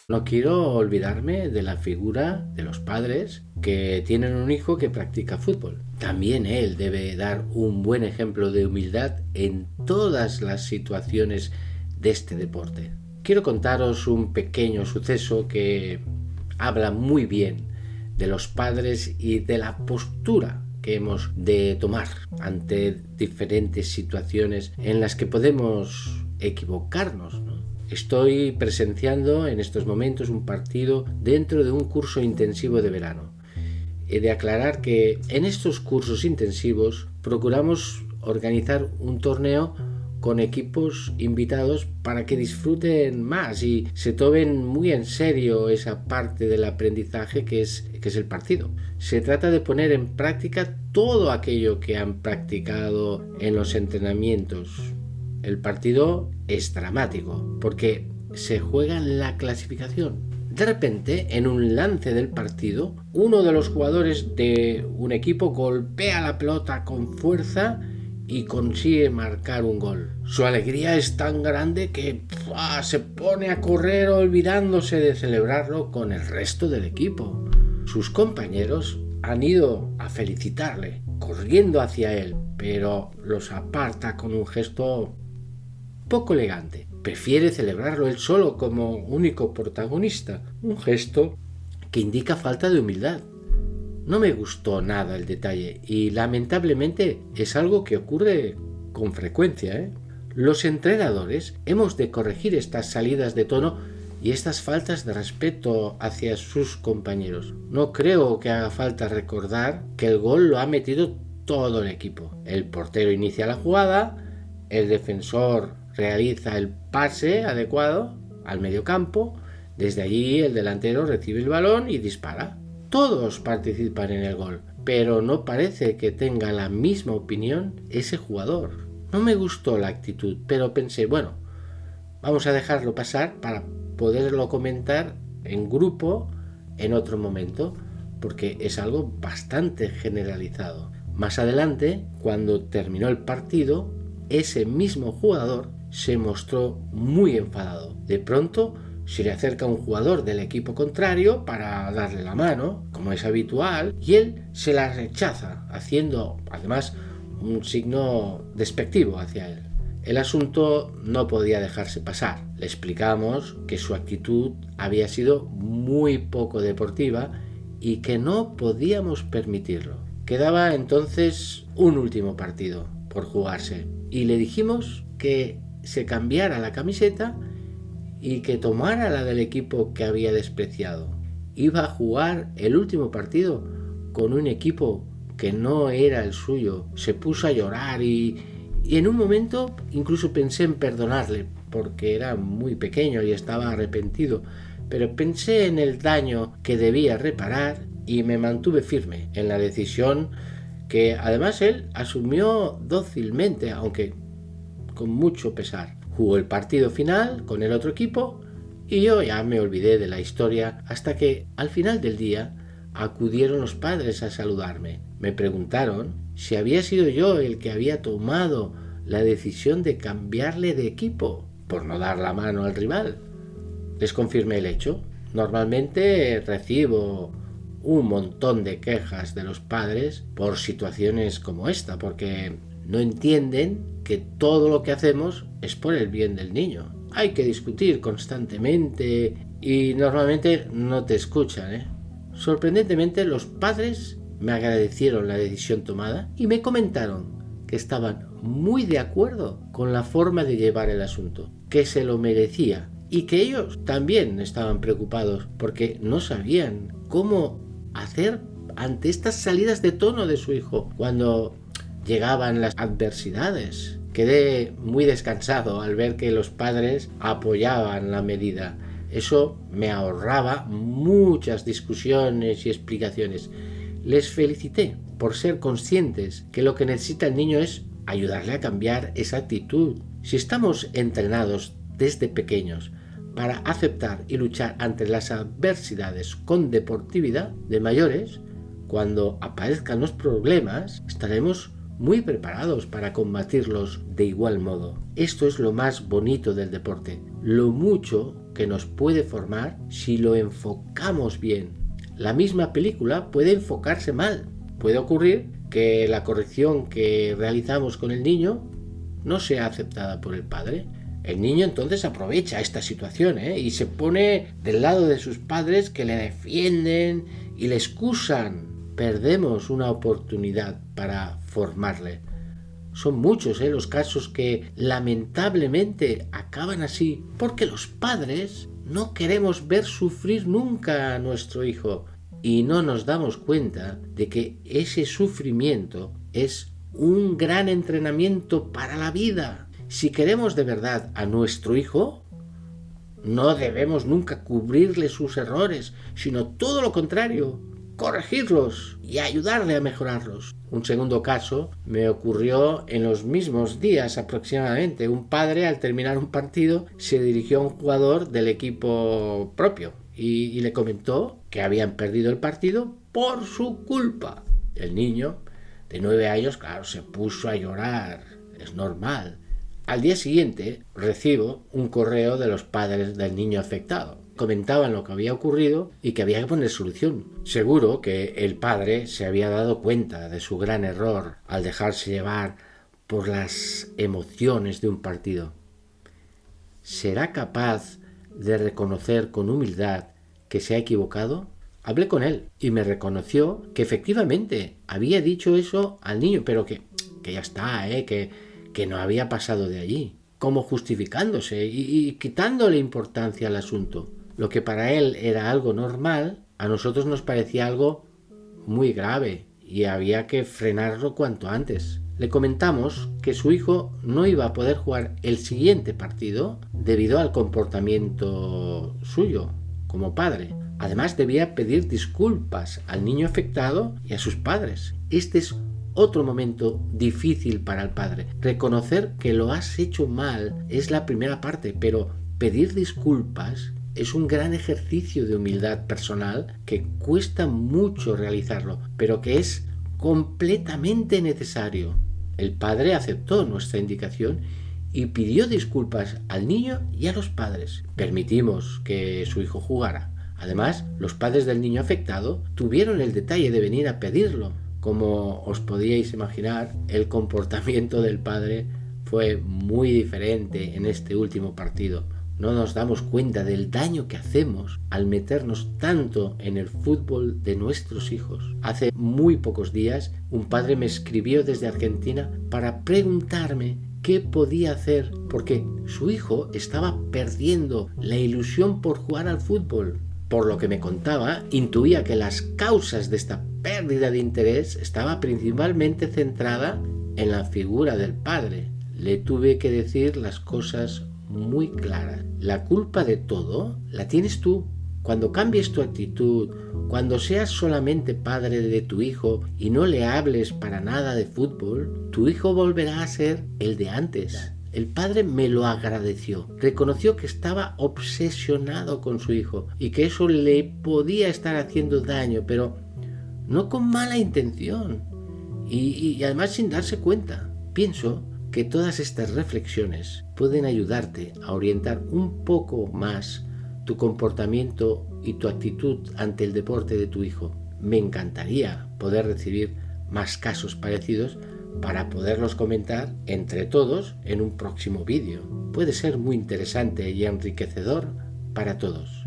No quiero olvidarme de la figura de los padres que tienen un hijo que practica fútbol. También él debe dar un buen ejemplo de humildad en todas las situaciones de este deporte. Quiero contaros un pequeño suceso que habla muy bien de los padres y de la postura que hemos de tomar ante diferentes situaciones en las que podemos equivocarnos, ¿no? Estoy presenciando en estos momentos un partido dentro de un curso intensivo de verano. He de aclarar que en estos cursos intensivos procuramos organizar un torneo con equipos invitados para que disfruten más y se tomen muy en serio esa parte del aprendizaje que es el partido. Se trata de poner en práctica todo aquello que han practicado en los entrenamientos. El partido es dramático porque se juega la clasificación. De repente, en un lance del partido, uno de los jugadores de un equipo golpea la pelota con fuerza y consigue marcar un gol. Su alegría es tan grande que se pone a correr olvidándose de celebrarlo con el resto del equipo. Sus compañeros han ido a felicitarle, corriendo hacia él, pero los aparta con un gesto poco elegante. Prefiere celebrarlo él solo como único protagonista, un gesto que indica falta de humildad. No me gustó nada el detalle y lamentablemente es algo que ocurre con frecuencia, Los entrenadores hemos de corregir estas salidas de tono y estas faltas de respeto hacia sus compañeros. No creo que haga falta recordar que el gol lo ha metido todo el equipo. El portero inicia la jugada, el defensor realiza el pase adecuado al mediocampo, desde allí el delantero recibe el balón y dispara. Todos participan en el gol, pero no parece que tenga la misma opinión ese jugador. No me gustó la actitud, pero pensé, bueno, vamos a dejarlo pasar para poderlo comentar en grupo en otro momento, porque es algo bastante generalizado. Más adelante, cuando terminó el partido, ese mismo jugador se mostró muy enfadado. De pronto se le acerca un jugador del equipo contrario para darle la mano, como es habitual, y él se la rechaza, haciendo además un signo despectivo hacia él. El asunto no podía dejarse pasar. Le explicamos que su actitud había sido muy poco deportiva y que no podíamos permitirlo. Quedaba entonces un último partido por jugarse y le dijimos que se cambiara la camiseta y que tomara la del equipo que había despreciado. Iba a jugar el último partido con un equipo que no era el suyo. Se puso a llorar y en un momento incluso pensé en perdonarle porque era muy pequeño y estaba arrepentido, pero pensé en el daño que debía reparar y me mantuve firme en la decisión que además él asumió dócilmente, aunque con mucho pesar. Jugó el partido final con el otro equipo y yo ya me olvidé de la historia hasta que al final del día acudieron los padres a saludarme. Me preguntaron si había sido yo el que había tomado la decisión de cambiarle de equipo por no dar la mano al rival. Les confirmé el hecho. Normalmente recibo un montón de quejas de los padres por situaciones como esta, porque no entienden que todo lo que hacemos es por el bien del niño. Hay que discutir constantemente y normalmente no te escuchan, Sorprendentemente, los padres me agradecieron la decisión tomada y me comentaron que estaban muy de acuerdo con la forma de llevar el asunto, que se lo merecía y que ellos también estaban preocupados porque no sabían cómo hacer ante estas salidas de tono de su hijo cuando llegaban las adversidades. Quedé muy descansado al ver que los padres apoyaban la medida. Eso me ahorraba muchas discusiones y explicaciones. Les felicité por ser conscientes que lo que necesita el niño es ayudarle a cambiar esa actitud. Si estamos entrenados desde pequeños para aceptar y luchar ante las adversidades con deportividad, de mayores, cuando aparezcan los problemas, estaremos muy preparados para combatirlos de igual modo. Esto es lo más bonito del deporte, lo mucho que nos puede formar si lo enfocamos bien. La misma película puede enfocarse mal. Puede ocurrir que la corrección que realizamos con el niño no sea aceptada por el padre. El niño entonces aprovecha esta situación y se pone del lado de sus padres que le defienden y le excusan. Perdemos una oportunidad para formarle. Son muchos los casos que lamentablemente acaban así porque los padres no queremos ver sufrir nunca a nuestro hijo y no nos damos cuenta de que ese sufrimiento es un gran entrenamiento para la vida. Si queremos de verdad a nuestro hijo, no debemos nunca cubrirle sus errores, sino todo lo contrario, corregirlos y ayudarle a mejorarlos. Un segundo caso me ocurrió en los mismos días aproximadamente. Un padre, al terminar un partido, se dirigió a un jugador del equipo propio y le comentó que habían perdido el partido por su culpa. El niño de 9 años, claro, se puso a llorar. Es normal. Al día siguiente recibo un correo de los padres del niño afectado. Comentaban lo que había ocurrido y que había que poner solución. Seguro que el padre se había dado cuenta de su gran error al dejarse llevar por las emociones de un partido. ¿Será capaz de reconocer con humildad que se ha equivocado? Hablé con él y me reconoció que efectivamente había dicho eso al niño, pero que ya está, que no había pasado de allí, como justificándose y quitándole importancia al asunto. Lo que para él era algo normal, a nosotros nos parecía algo muy grave y había que frenarlo cuanto antes. Le comentamos que su hijo no iba a poder jugar el siguiente partido debido al comportamiento suyo como padre. Además, debía pedir disculpas al niño afectado y a sus padres. Este es otro momento difícil para el padre. Reconocer que lo has hecho mal es la primera parte, pero pedir disculpas es un gran ejercicio de humildad personal que cuesta mucho realizarlo, pero que es completamente necesario. El padre aceptó nuestra indicación y pidió disculpas al niño y a los padres. Permitimos que su hijo jugara. Además, los padres del niño afectado tuvieron el detalle de venir a pedirlo. Como os podíais imaginar, el comportamiento del padre fue muy diferente en este último partido. No nos damos cuenta del daño que hacemos al meternos tanto en el fútbol de nuestros hijos. Hace muy pocos días, un padre me escribió desde Argentina para preguntarme qué podía hacer porque su hijo estaba perdiendo la ilusión por jugar al fútbol. Por lo que me contaba, intuía que las causas de esta pérdida de interés estaba principalmente centrada en la figura del padre. Le tuve que decir las cosas muy claras. La culpa de todo la tienes tú. Cuando cambies tu actitud, cuando seas solamente padre de tu hijo y no le hables para nada de fútbol, tu hijo volverá a ser el de antes. El padre me lo agradeció, reconoció que estaba obsesionado con su hijo y que eso le podía estar haciendo daño, pero no con mala intención y además sin darse cuenta. Pienso que todas estas reflexiones pueden ayudarte a orientar un poco más tu comportamiento y tu actitud ante el deporte de tu hijo. Me encantaría poder recibir más casos parecidos para poderlos comentar entre todos en un próximo vídeo. Puede ser muy interesante y enriquecedor para todos.